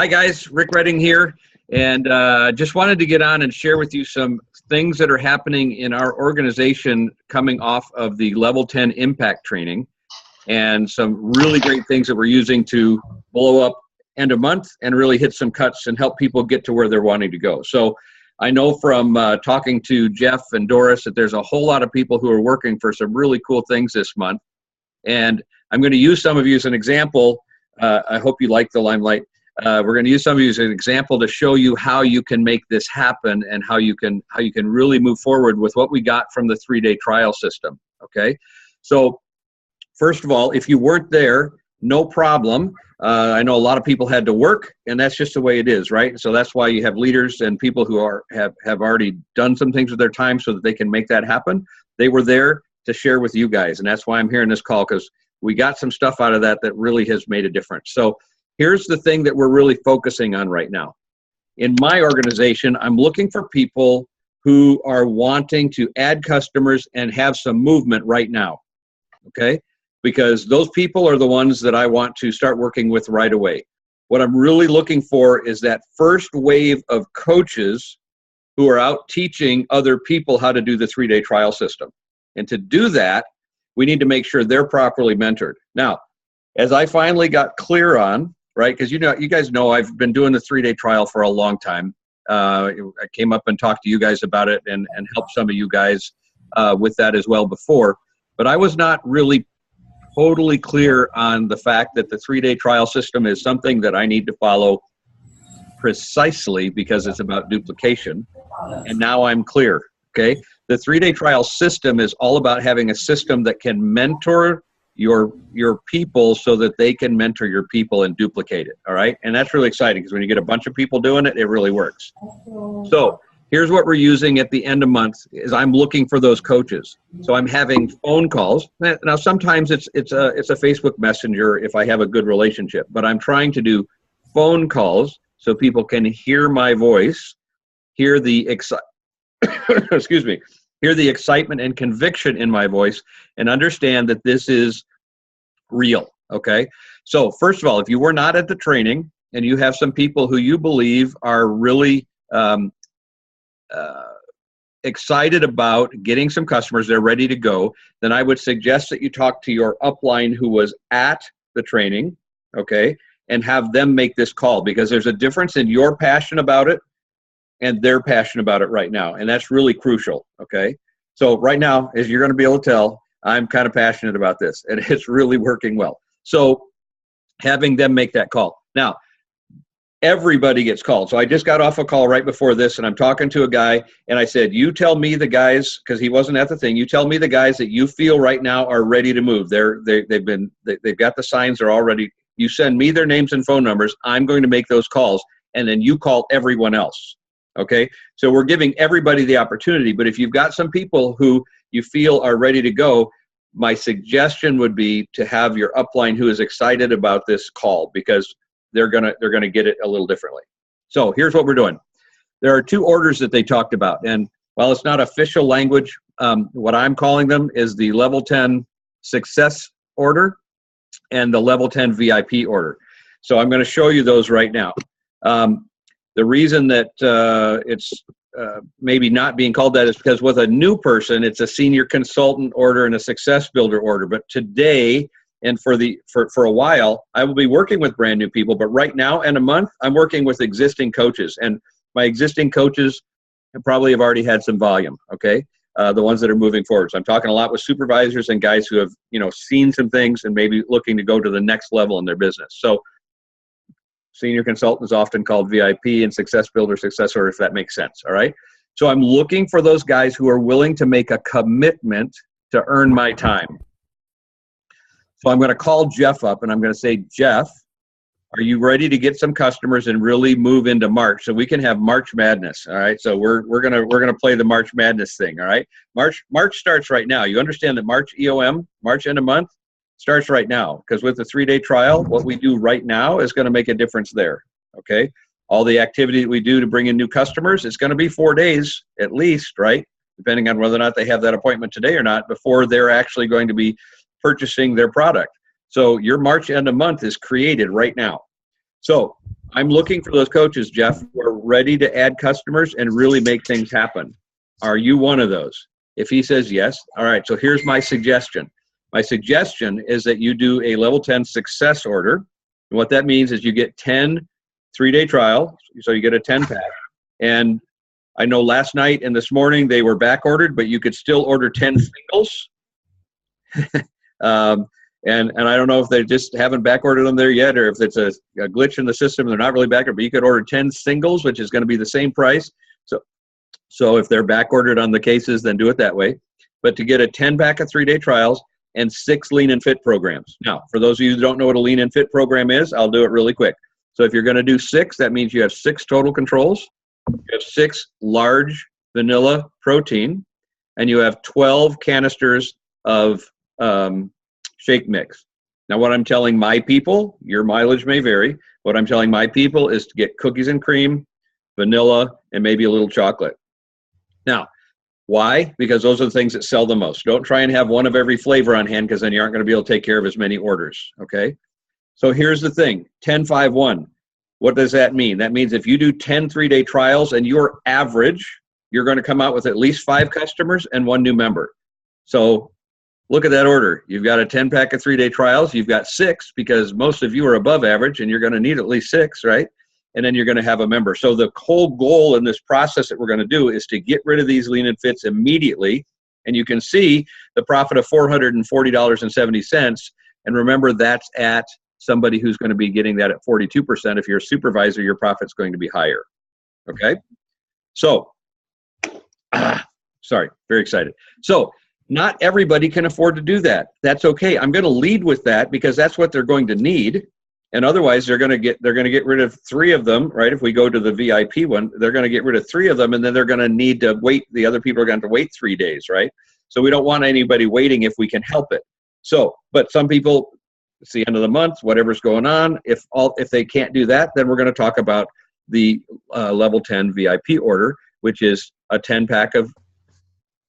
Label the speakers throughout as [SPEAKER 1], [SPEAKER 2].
[SPEAKER 1] Hi guys, Rick Redding here, and just wanted to get on and share with you some things that are happening in our organization coming off of the Level 10 Impact Training, and some really great things that we're using to blow up end of month and really hit some cuts and help people get to where they're wanting to go. So I know from talking to Jeff and Doris that there's a whole lot of people who are working for some really cool things this month, and I'm going to use some of you as an example. I hope you like the limelight. We're going to use some of you as an example to show you how you can make this happen and how you can really move forward with what we got from the 3-day trial system. Okay, so first of all, if you weren't there, no problem. I know a lot of people had to work, and that's just the way it is, right? So that's why you have leaders and people who have already done some things with their time so that they can make that happen. They were there to share with you guys, and that's why I'm here in this call, because we got some stuff out of that really has made a difference. So here's the thing that we're really focusing on right now. In my organization, I'm looking for people who are wanting to add customers and have some movement right now, okay? Because those people are the ones that I want to start working with right away. What I'm really looking for is that first wave of coaches who are out teaching other people how to do the 3-day trial system. And to do that, we need to make sure they're properly mentored. Now, as I finally got clear on, right? Because you guys know I've been doing the 3-day trial for a long time. I came up and talked to you guys about it and helped some of you guys with that as well before. But I was not really totally clear on the fact that the 3-day trial system is something that I need to follow precisely because it's about duplication. And now I'm clear, okay? The 3-day trial system is all about having a system that can mentor your people so that they can mentor your people and duplicate it, all right? And that's really exciting because when you get a bunch of people doing it, it really works. So here's what we're using at the end of month is I'm looking for those coaches. So I'm having phone calls. Now sometimes it's a Facebook Messenger if I have a good relationship, but I'm trying to do phone calls so people can hear my voice, hear the excuse me, hear the excitement and conviction in my voice, and understand that this is real, okay? So first of all, if you were not at the training and you have some people who you believe are really excited about getting some customers, they're ready to go, then I would suggest that you talk to your upline who was at the training, okay, and have them make this call, because there's a difference in your passion about it and they're passionate about it right now. And that's really crucial, okay? So right now, as you're gonna be able to tell, I'm kind of passionate about this and it's really working well. So having them make that call. Now, everybody gets called. So I just got off a call right before this and I'm talking to a guy and I said, you tell me the guys, because he wasn't at the thing, you tell me the guys that you feel right now are ready to move. They've got the signs, they're all ready. You send me their names and phone numbers, I'm going to make those calls, and then you call everyone else. Okay, so we're giving everybody the opportunity, but if you've got some people who you feel are ready to go, my suggestion would be to have your upline who is excited about this call, because they're gonna get it a little differently. So here's what we're doing. There are 2 orders that they talked about, and while it's not official language, what I'm calling them is the Level 10 Success Order and the Level 10 VIP Order. So I'm going to show you those right now. The reason that it's maybe not being called that is because with a new person, it's a senior consultant order and a success builder order. But today, and for a while, I will be working with brand new people. But right now, in a month, I'm working with existing coaches. And my existing coaches probably have already had some volume, okay? The ones that are moving forward. So I'm talking a lot with supervisors and guys who have, seen some things and maybe looking to go to the next level in their business. So senior consultant is often called VIP, and success builder, success order, if that makes sense, all right? So I'm looking for those guys who are willing to make a commitment to earn my time. So I'm going to call Jeff up and I'm going to say, Jeff, are you ready to get some customers and really move into March so we can have March Madness, all right? So we're gonna play the March Madness thing, all right? March starts right now. You understand that March EOM, March end of month, starts right now, because with the 3-day trial, what we do right now is going to make a difference there, okay? All the activity that we do to bring in new customers, it's going to be 4 days at least, right? Depending on whether or not they have that appointment today or not, before they're actually going to be purchasing their product. So your March end of month is created right now. So I'm looking for those coaches, Jeff, who are ready to add customers and really make things happen. Are you one of those? If he says yes, all right, so here's my suggestion. My suggestion is that you do a level 10 success order. And what that means is you get 10 3-day trial, so you get a 10 pack. And I know last night and this morning they were back ordered, but you could still order 10 singles. And I don't know if they just haven't back ordered them there yet, or if it's a glitch in the system, they're not really back ordered, but you could order 10 singles, which is going to be the same price. So if they're back ordered on the cases, then do it that way. But to get a 10 pack of 3-day trials and 6 lean and fit programs. Now, for those of you who don't know what a lean and fit program is, I'll do it really quick. So if you're going to do 6, that means you have 6 total controls, you have 6 large vanilla protein, and you have 12 canisters of shake mix. Now, what I'm telling my people, your mileage may vary, what I'm telling my people is to get cookies and cream, vanilla, and maybe a little chocolate. Now, why? Because those are the things that sell the most. Don't try and have one of every flavor on hand, because then you aren't going to be able to take care of as many orders, okay? So here's the thing, 10-5-1. What does that mean? That means if you do 10 3-day trials and you're average, you're going to come out with at least 5 customers and 1 new member. So look at that order. You've got a 10 pack of 3-day trials. You've got 6 because most of you are above average, and you're going to need at least 6, right? And then you're going to have a member. So the whole goal in this process that we're going to do is to get rid of these lean and fits immediately. And you can see the profit of $440.70. And remember, that's at somebody who's going to be getting that at 42%. If you're a supervisor, your profit's going to be higher. Okay? So, sorry, very excited. So, not everybody can afford to do that. That's okay. I'm going to lead with that because that's what they're going to need. And otherwise, they're going to get rid of 3 of them, right? If we go to the VIP one, they're going to get rid of 3 of them, and then they're going to need to wait. The other people are going to wait 3 days, right? So we don't want anybody waiting if we can help it. So, but some people, it's the end of the month, whatever's going on. If they can't do that, then we're going to talk about the level 10 VIP order, which is a 10 pack of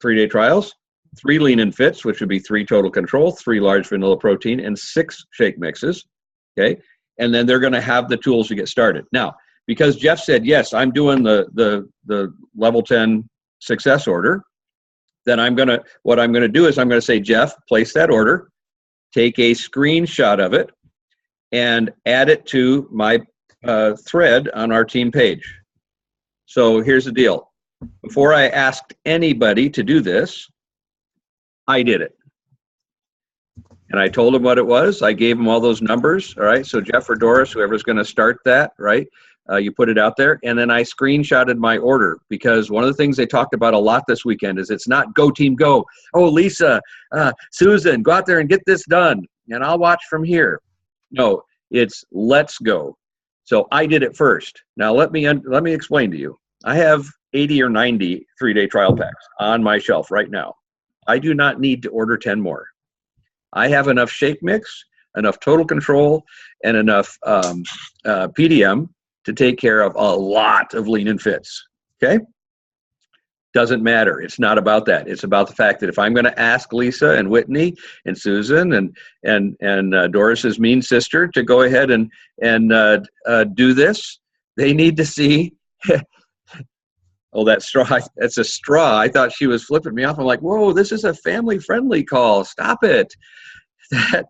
[SPEAKER 1] 3-day trials, 3 lean and fits, which would be 3 total control, 3 large vanilla protein, and 6 shake mixes. Okay. And then they're going to have the tools to get started. Now, because Jeff said, yes, I'm doing the level 10 success order, then what I'm going to do is I'm going to say, Jeff, place that order, take a screenshot of it, and add it to my thread on our team page. So here's the deal. Before I asked anybody to do this, I did it. And I told them what it was. I gave them all those numbers. All right. So Jeff or Doris, whoever's going to start that, right? You put it out there. And then I screenshotted my order, because one of the things they talked about a lot this weekend is it's not go team go. Oh, Lisa, Susan, go out there and get this done, and I'll watch from here. No, it's let's go. So I did it first. Now let me explain to you. I have 80 or 90 3-day trial packs on my shelf right now. I do not need to order 10 more. I have enough shake mix, enough total control, and enough PDM to take care of a lot of lean and fits. Okay? Doesn't matter. It's not about that. It's about the fact that if I'm going to ask Lisa and Whitney and Susan and Doris's mean sister to go ahead and do this, they need to see. Oh, that straw, that's a straw. I thought she was flipping me off. I'm like, whoa, this is a family-friendly call. Stop it.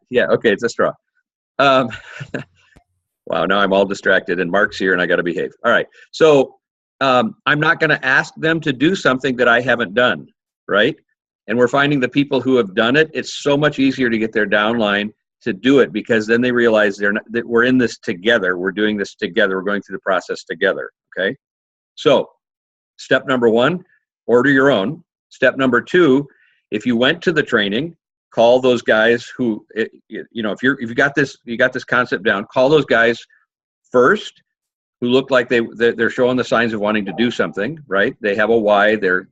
[SPEAKER 1] Yeah, okay, it's a straw. Wow, now I'm all distracted, and Mark's here, and I got to behave. All right, so I'm not going to ask them to do something that I haven't done, right? And we're finding the people who have done it, it's so much easier to get their downline to do it, because then they realize that we're in this together. We're doing this together. We're going through the process together, okay? So, step number 1, order your own. Step number 2, if you went to the training, call those guys who, if you got this concept down, call those guys first who look like they're showing the signs of wanting to do something, right? They have a why, they're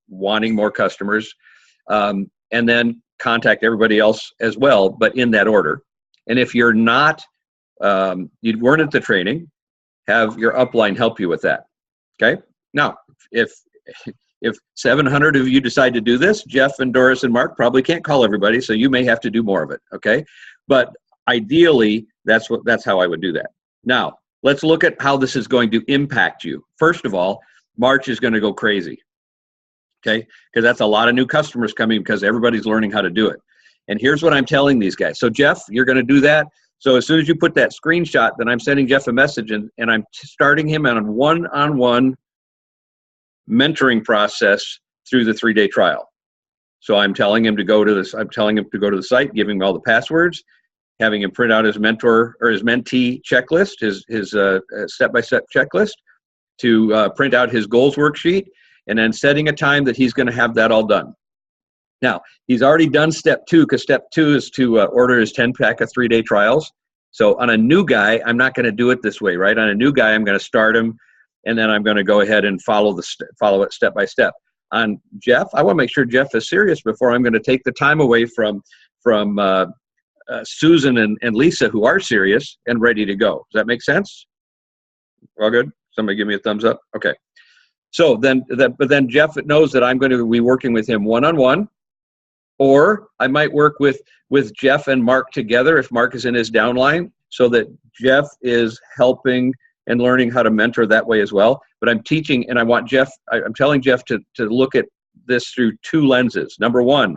[SPEAKER 1] wanting more customers, and then contact everybody else as well, but in that order. And if you're not, you weren't at the training, have your upline help you with that, okay? Now, if 700 of you decide to do this, Jeff and Doris and Mark probably can't call everybody, so you may have to do more of it, okay? But ideally, that's how I would do that. Now, let's look at how this is going to impact you. First of all, March is going to go crazy, okay? Because that's a lot of new customers coming because everybody's learning how to do it. And here's what I'm telling these guys. So Jeff, you're going to do that. So as soon as you put that screenshot, then I'm sending Jeff a message, and I'm starting him on a one-on-one mentoring process through the 3-day trial. So I'm telling him to go to this. I'm telling him to go to the site, giving him all the passwords, having him print out his mentor or his mentee checklist, his step-by-step checklist, to print out his goals worksheet, and then setting a time that he's going to have that all done. Now, he's already done step 2, because step 2 is to order his 10-pack of 3-day trials. So on a new guy, I'm not going to do it this way, right? On a new guy, I'm going to start him, and then I'm going to go ahead and follow it step by step. On Jeff, I want to make sure Jeff is serious before I'm going to take the time away from Susan and Lisa, who are serious and ready to go. Does that make sense? All good? Somebody give me a thumbs up. Okay. So but then Jeff knows that I'm going to be working with him one-on-one, or I might work with Jeff and Mark together if Mark is in his downline, so that Jeff is helping and learning how to mentor that way as well. But I'm teaching, and I'm telling Jeff to look at this through 2 lenses. Number 1,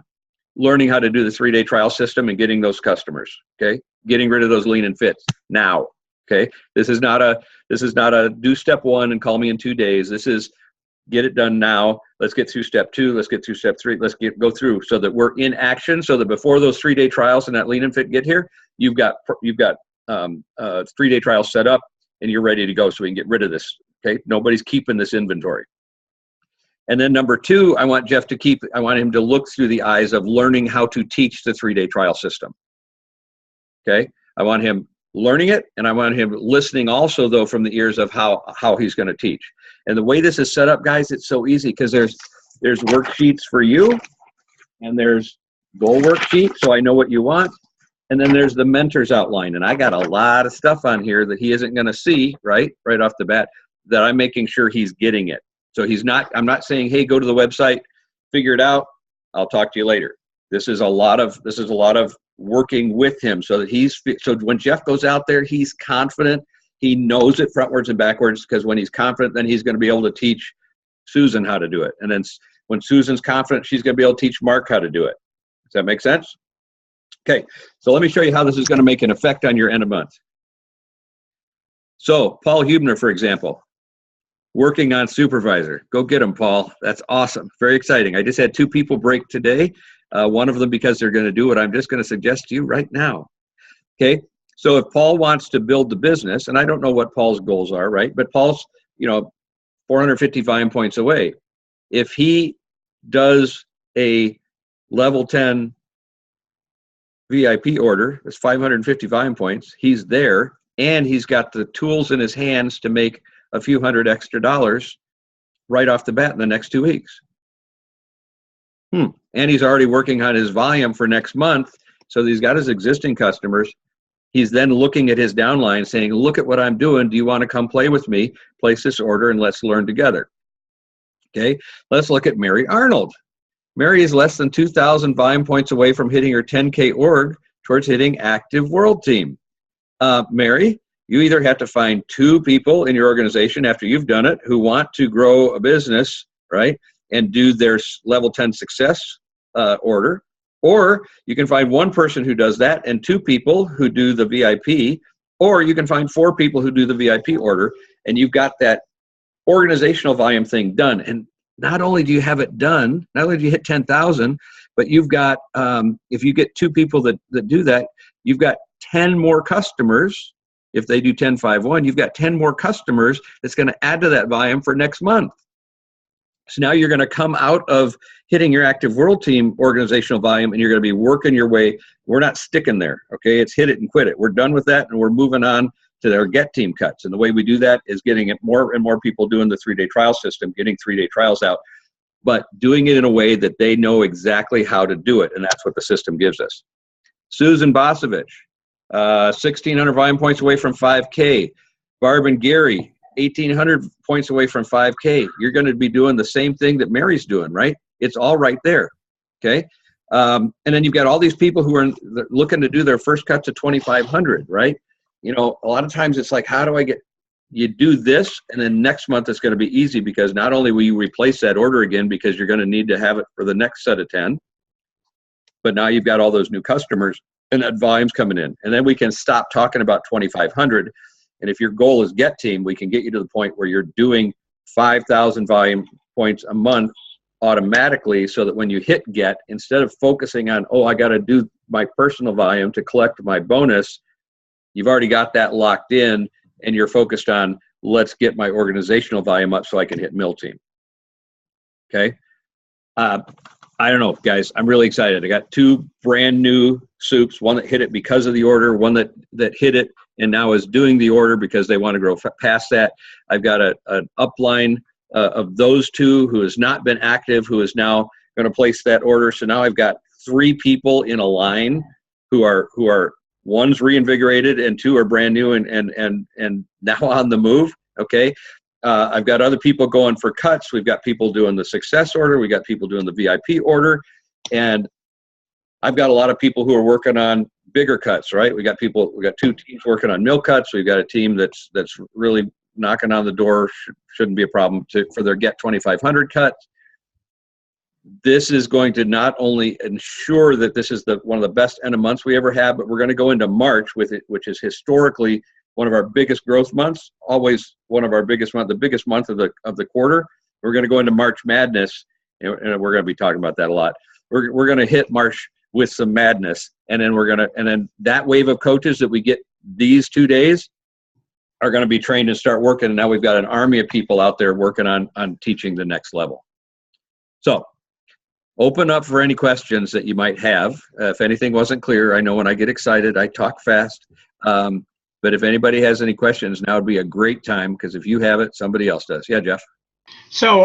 [SPEAKER 1] learning how to do the 3-day trial system and getting those customers, okay? Getting rid of those lean and fits now, okay? This is not a do step 1 and call me in 2 days. This is get it done now. Let's get through step 2. Let's get through step 3. Let's go through so that we're in action, so that before those 3-day trials and that lean and fit get here, you've got 3-day trials set up and you're ready to go, so we can get rid of this, okay? Nobody's keeping this inventory. And then number 2, I want him to look through the eyes of learning how to teach the 3-day trial system, okay? I want him learning it, and I want him listening also, though, from the ears of how he's going to teach. And the way this is set up, guys, it's so easy, because there's worksheets for you, and there's goal worksheet, so I know what you want, and then there's the mentor's outline. And I got a lot of stuff on here that he isn't going to see right off the bat, that I'm making sure he's getting it. So I'm not saying, hey, go to the website, figure it out, I'll talk to you later. This is a lot of working with him, so that when Jeff goes out there, he's confident. He knows it frontwards and backwards, because when he's confident, then he's going to be able to teach Susan how to do it. And then when Susan's confident, she's going to be able to teach Mark how to do it. Does that make sense? Okay, so let me show you how this is going to make an effect on your end of month. So Paul Hubner, for example, working on supervisor. Go get him, Paul. That's awesome. Very exciting. I just had 2 people break today. One of them because they're going to do what I'm just going to suggest to you right now. Okay, so if Paul wants to build the business, and I don't know what Paul's goals are, right? But Paul's, 450 volume points away. If he does a level 10 VIP order, that's 550 volume points, he's there, and he's got the tools in his hands to make a few $100 extra right off the bat in the next 2 weeks. And he's already working on his volume for next month, so he's got his existing customers. He's then looking at his downline saying, look at what I'm doing. Do you want to come play with me? Place this order and let's learn together. Okay, let's look at Mary Arnold. Mary is less than 2,000 volume points away from hitting her 10K org towards hitting active world team. Mary, you either have to find 2 people in your organization after you've done it who want to grow a business, right, and do their level 10 success order, or you can find 1 person who does that and 2 people who do the VIP, or you can find 4 people who do the VIP order, and you've got that organizational volume thing done. And not only do you have it done, not only do you hit 10,000, but you've got, if you get 2 people that do that, you've got 10 more customers. If they do 10-5-1, you've got 10 more customers that's going to add to that volume for next month. So now you're going to come out of hitting your active world team organizational volume, and you're going to be working your way. We're not sticking there, okay? It's hit it and quit it. We're done with that, and we're moving on to their get team cuts. And the way we do that is getting it more and more people doing the 3-day trial system, getting 3-day trials out, but doing it in a way that they know exactly how to do it, and that's what the system gives us. Susan Bosovich, 1,600 volume points away from 5K. Barb and Gary, 1,800 points away from 5K. You're going to be doing the same thing that Mary's doing, right? It's all right there, okay? And then you've got all these people who are looking to do their first cut to 2,500, right? A lot of times it's like, how do I get you do this, and then next month it's going to be easy, because not only will you replace that order again because you're going to need to have it for the next set of 10, but now you've got all those new customers and that volume's coming in. And then we can stop talking about 2,500. And if your goal is get team, we can get you to the point where you're doing 5,000 volume points a month automatically, so that when you hit get, instead of focusing on, oh, I got to do my personal volume to collect my bonus, you've already got that locked in, and you're focused on, let's get my organizational volume up so I can hit mill team. Okay. I don't know, guys, I'm really excited. I got 2 brand new soups, one that hit it because of the order, one that hit it and now is doing the order because they want to grow past that. I've got an upline of those 2 who has not been active, who is now going to place that order. So now I've got 3 people in a line who are one's reinvigorated and 2 are brand new and now on the move. Okay. I've got other people going for cuts. We've got people doing the success order. We got people doing the VIP order, and I've got a lot of people who are working on bigger cuts, right? We got 2 teams working on mill cuts. We've got a team that's really knocking on the door. Shouldn't be a problem for their get 2,500 cuts. This is going to not only ensure that this is one of the best end of months we ever have, but we're going to go into March with it, which is historically one of our biggest growth months, always one of our biggest month, the biggest month of the quarter. We're going to go into March Madness, and we're going to be talking about that a lot. We're going to hit March with some madness, and then that wave of coaches that we get these 2 days are going to be trained and start working. And now we've got an army of people out there working on teaching the next level. So open up for any questions that you might have. If anything wasn't clear, I know when I get excited, I talk fast. But if anybody has any questions, now would be a great time, because if you have it, somebody else does. Yeah, Jeff.
[SPEAKER 2] So,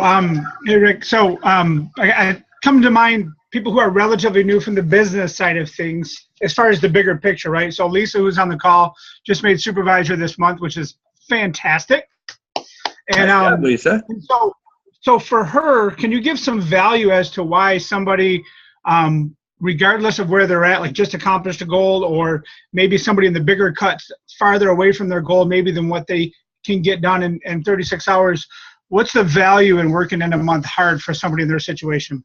[SPEAKER 2] hey, Rick, I come to mind people who are relatively new from the business side of things, as far as the bigger picture, right? So Lisa, who's on the call, just made supervisor this month, which is fantastic. And
[SPEAKER 1] Lisa.
[SPEAKER 2] So for her, can you give some value as to why somebody, regardless of where they're at, like just accomplished a goal, or maybe somebody in the bigger cuts farther away from their goal maybe than what they can get done in 36 hours, what's the value in working in a month hard for somebody in their situation?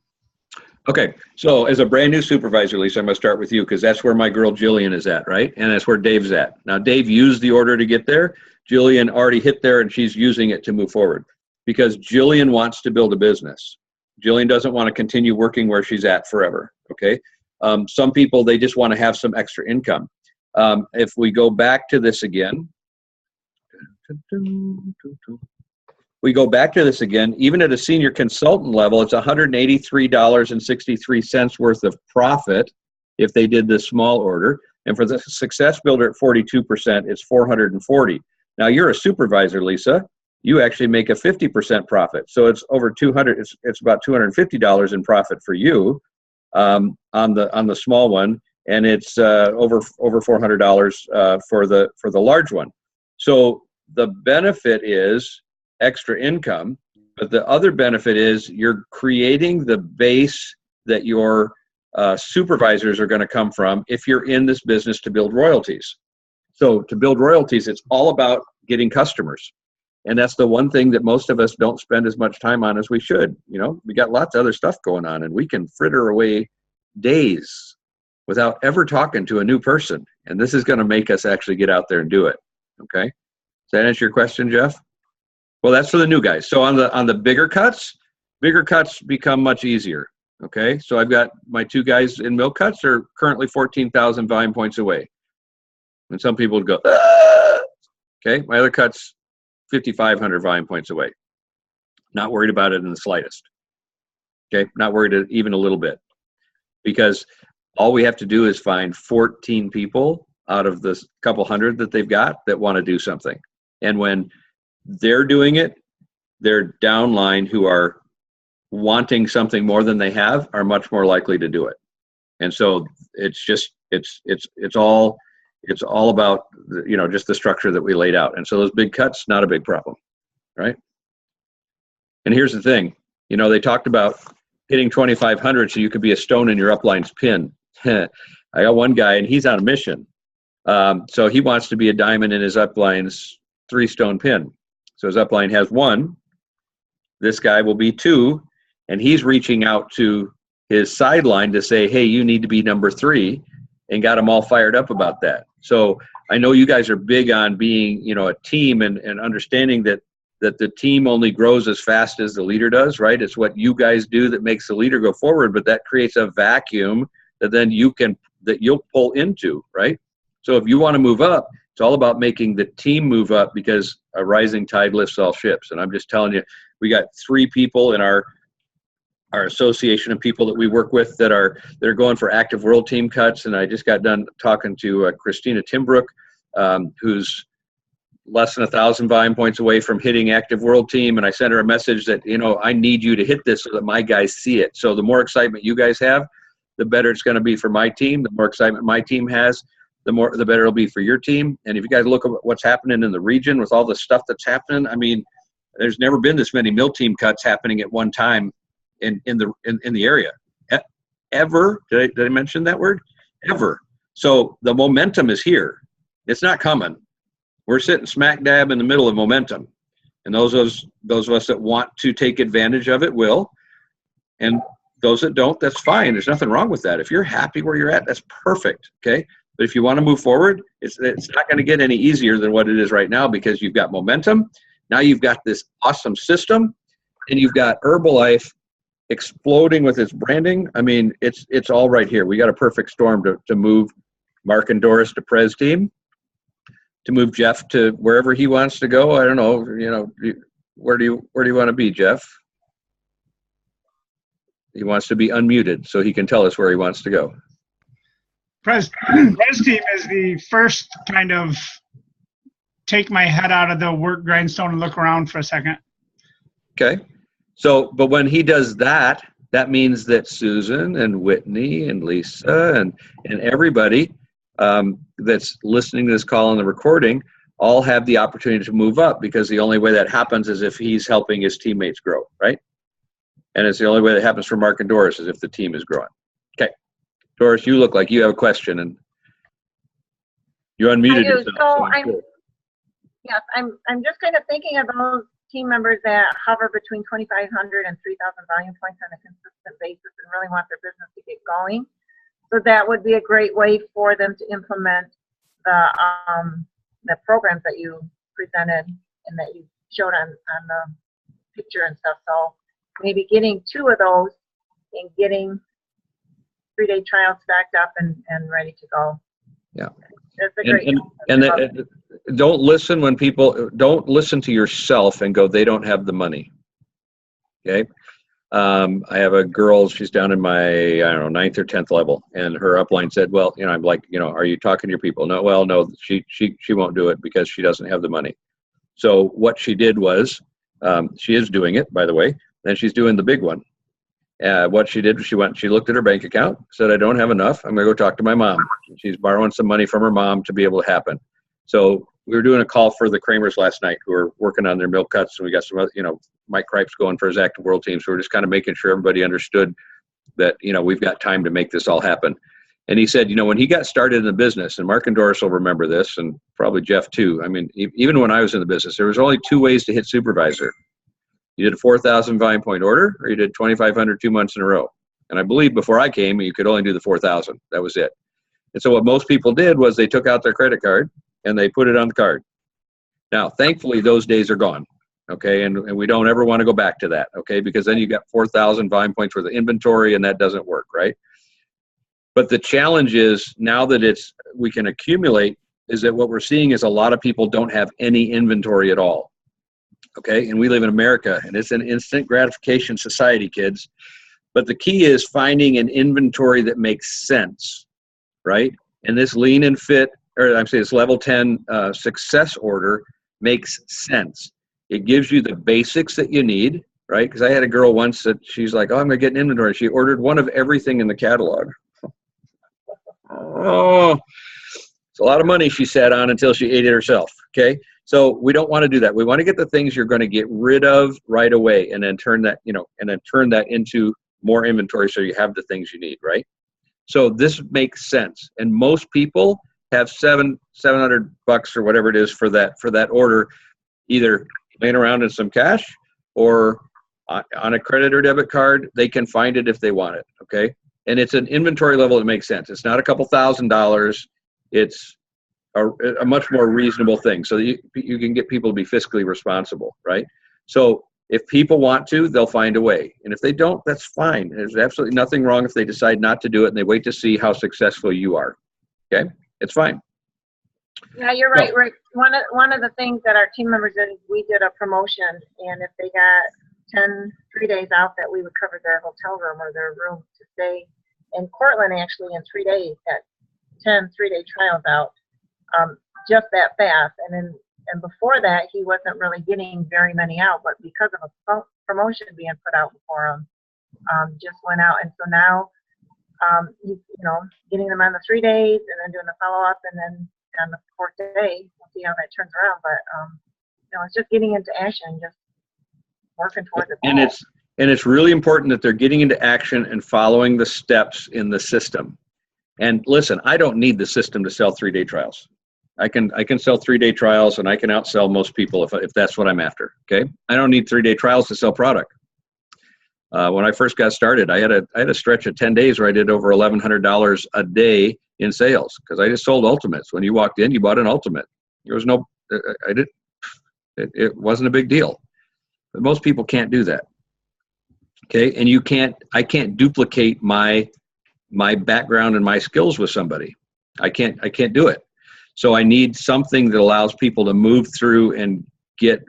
[SPEAKER 1] Okay, so as a brand new supervisor, Lisa, I'm going to start with you, because that's where my girl Jillian is at, right? And that's where Dave's at. Now, Dave used the order to get there. Jillian already hit there, and she's using it to move forward, because Jillian wants to build a business. Jillian doesn't want to continue working where she's at forever, okay? Some people, they just want to have some extra income. If we go back to this again, even at a senior consultant level, it's $183.63 worth of profit if they did this small order. And for the success builder at 42%, it's $440. Now, you're a supervisor, Lisa. You actually make a 50% profit. So it's over $200. It's about $250 in profit for you on the small one, and it's over $400 for the large one. So the benefit is extra income, but the other benefit is you're creating the base that your supervisors are going to come from if you're in this business to build royalties. So to build royalties, it's all about getting customers. And that's the one thing that most of us don't spend as much time on as we should. You know, we got lots of other stuff going on, and we can fritter away days without ever talking to a new person. And this is going to make us actually get out there and do it. Okay. Does that answer your question, Jeff? Well, that's for the new guys. So on the bigger cuts become much easier. Okay. So I've got my 2 guys in mill cuts are currently 14,000 volume points away. And some people would go, ah! Okay. My other cuts, 5,500 volume points away. Not worried about it in the slightest. Okay. Not worried even a little bit, because all we have to do is find 14 people out of the couple hundred that they've got that want to do something. And when they're doing it, their downline who are wanting something more than they have are much more likely to do it. And so it's all about, you know, just the structure that we laid out. And so those big cuts, not a big problem, right? And here's the thing, you know, they talked about hitting 2,500 so you could be a stone in your upline's pin. I got one guy, and he's on a mission. So he wants to be a diamond in his upline's 3-stone pin. So his upline has 1. This guy will be 2, and he's reaching out to his sideline to say, hey, you need to be number 3, and got them all fired up about that. So I know you guys are big on being, a team and understanding that the team only grows as fast as the leader does, right? It's what you guys do that makes the leader go forward, but that creates a vacuum that then you'll pull into, right? So if you want to move up, it's all about making the team move up, because a rising tide lifts all ships. And I'm just telling you, we got 3 people in our association of people that we work with that are going for active world team cuts. And I just got done talking to Christina Timbrook, who's less than 1,000 volume points away from hitting active world team. And I sent her a message that, I need you to hit this so that my guys see it. So the more excitement you guys have, the better it's going to be for my team. The more excitement my team has, the better it'll be for your team. And if you guys look at what's happening in the region with all the stuff that's happening, I mean, there's never been this many mill team cuts happening at one time in the area. Ever. Did I mention that word? Ever. So the momentum is here. It's not coming. We're sitting smack dab in the middle of momentum. And those of us that want to take advantage of it will. And those that don't, that's fine. There's nothing wrong with that. If you're happy where you're at, that's perfect. Okay. But if you want to move forward, it's not going to get any easier than what it is right now, because you've got momentum. Now you've got this awesome system, and you've got Herbalife exploding with its branding. I mean, it's all right here. We got a perfect storm to move Mark and Doris to Prez team, to move Jeff to wherever he wants to go. I don't know, where do you want to be, Jeff? He wants to be unmuted so he can tell us where he wants to go.
[SPEAKER 2] Prez team is the first kind of take my head out of the work grindstone and look around for a second.
[SPEAKER 1] Okay. So, but when he does that, that means that Susan and Whitney and Lisa and everybody that's listening to this call and the recording all have the opportunity to move up, because the only way that happens is if he's helping his teammates grow, right? And it's the only way that happens for Mark and Doris is if the team is growing. Okay. Doris, you look like you have a question, and you unmuted yourself.
[SPEAKER 3] So I'm just kind of thinking of those team members that hover between 2,500 and 3,000 volume points on a consistent basis and really want their business to get going. So that would be a great way for them to implement the programs that you presented and that you showed on the picture and stuff. So maybe getting 2 of those and getting 3-day trials stacked up and ready to go.
[SPEAKER 1] Yeah.
[SPEAKER 3] That's a great
[SPEAKER 1] don't listen to yourself and go, they don't have the money. Okay. I have a girl, she's down in my, 9th or 10th level, and her upline said, well, I'm like, are you talking to your people? No, well, no, she won't do it because she doesn't have the money. So what she did was, she is doing it, by the way, and she's doing the big one. What she did was she looked at her bank account, said, I don't have enough. I'm going to go talk to my mom. She's borrowing some money from her mom to be able to happen. So we were doing a call for the Kramers last night who are working on their milk cuts, and we got some other, Mike Kripe's going for his active world team. So we're just kind of making sure everybody understood that, we've got time to make this all happen. And he said, when he got started in the business, and Mark and Doris will remember this, and probably Jeff too. I mean, even when I was in the business, there was only 2 ways to hit supervisor. You did a 4,000 volume point order, or you did 2,500 2 months in a row. And I believe before I came, you could only do the 4,000. That was it. And so what most people did was they took out their credit card and they put it on the card. Now, thankfully, those days are gone. Okay, and we don't ever want to go back to that. Okay, because then you got 4,000 volume points worth of inventory, and that doesn't work, right? But the challenge is now that we can accumulate, is that what we're seeing is a lot of people don't have any inventory at all. Okay, and we live in America, and it's an instant gratification society, kids. But the key is finding an inventory that makes sense, right? And this lean and fit, or I'm saying this level 10 success order makes sense. It gives you the basics that you need, right? Because I had a girl once that she's like, oh, I'm going to get an inventory. She ordered one of everything in the catalog. Oh, it's a lot of money she sat on until she ate it herself, okay? So we don't want to do that. We want to get the things you're going to get rid of right away, and then turn that, turn that into more inventory so you have the things you need, right? So this makes sense. And most people have 7 $700 or whatever it is for that order, either laying around in some cash or on a credit or debit card. They can find it if they want it. Okay. And it's an inventory level that makes sense. It's not a couple $1,000s. It's a much more reasonable thing. So you can get people to be fiscally responsible, right? So if people want to, they'll find a way. And if they don't, that's fine. There's absolutely nothing wrong if they decide not to do it and they wait to see how successful you are. Okay? It's fine.
[SPEAKER 3] Yeah, you're right, Rick. One of the things that our team members did is we did a promotion, and if they got 10 3 days out, that we would cover their hotel room or their room to stay in Cortland actually in 3 days, that 10 3-day trials out, just that fast. And before that, he wasn't really getting very many out, but because of a promotion being put out for him, just went out. And so now, he's, getting them on the 3 days and then doing the follow-up, and then on the 4th day, we'll see how that turns around. But, it's just getting into action, just working towards it.
[SPEAKER 1] And it's really important that they're getting into action and following the steps in the system. And listen, I don't need the system to sell 3-day trials. I can sell 3-day trials, and I can outsell most people if that's what I'm after. Okay, I don't need 3-day trials to sell product. When I first got started, I had a stretch of 10 days where I did over $1,100 a day in sales because I just sold ultimates. When you walked in, you bought an ultimate. There was no, it wasn't a big deal. But most people can't do that. Okay, and I can't duplicate my background and my skills with somebody. I can't do it. So I need something that allows people to move through and get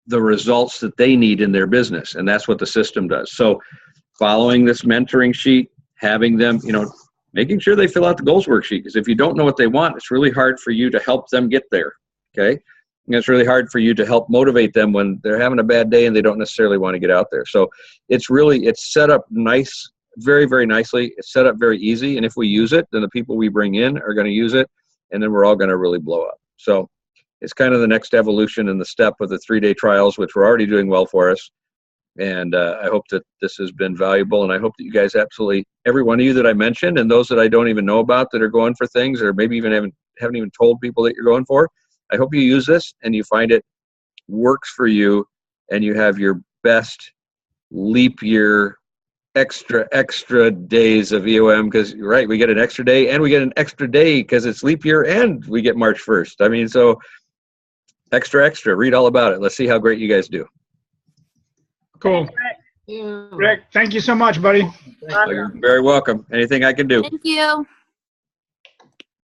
[SPEAKER 1] the results that they need in their business. And that's what the system does. So following this mentoring sheet, having them, making sure they fill out the goals worksheet. Because if you don't know what they want, it's really hard for you to help them get there. Okay. And it's really hard for you to help motivate them when they're having a bad day and they don't necessarily want to get out there. So it's set up nice, very, very nicely. It's set up very easy. And if we use it, then the people we bring in are going to use it. And then we're all going to really blow up. So it's kind of the next evolution in the step of the 3-day trials, which we're already doing well for us. And I hope that this has been valuable. And I hope that you guys absolutely, every one of you that I mentioned, and those that I don't even know about that are going for things, or maybe even haven't even told people that you're going for, I hope you use this and you find it works for you, and you have your best leap year extra days of EOM, because you're right, we get an extra day and we get an extra day because it's leap year and we get March 1st. I mean, so extra, read all about it. Let's see how great you guys do.
[SPEAKER 2] Cool. Rick, thank you so much, buddy.
[SPEAKER 1] You're very welcome. Anything I can do.
[SPEAKER 4] Thank you.